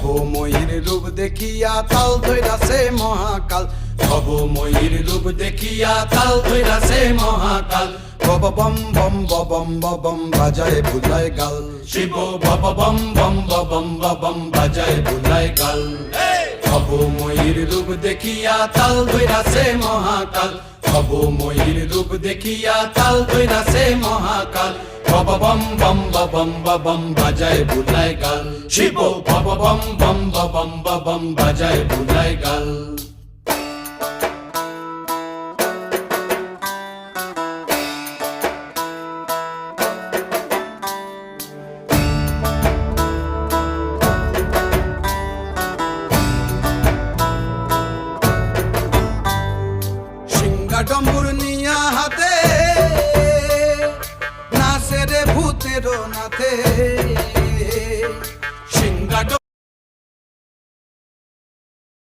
ভবময়ীর রূপ দেখিয়া তাল ধইরাছে মহাকাল, ভবময়ীর রূপ দেখিয়া তাল ধইরাছে মহাকাল। বব বম বম বম বম বাজায় বুলায় গাল, শিব বব বম বম বম বম বাজায় বুলায় গাল। ভবময়ীর রূপ দেখিয়া তাল ধইরাছে মহাকাল, ভবময়ীর রূপ দেখিয়া তাল ধইরাছে মহাকাল। বব বম বম বম বাজায় বুলায় গাল, শিব বব বম বম বম বাজায় বুলায় গাল। ডম্বুর নিয়া হাতে নাচে রে ভূতের নাথে,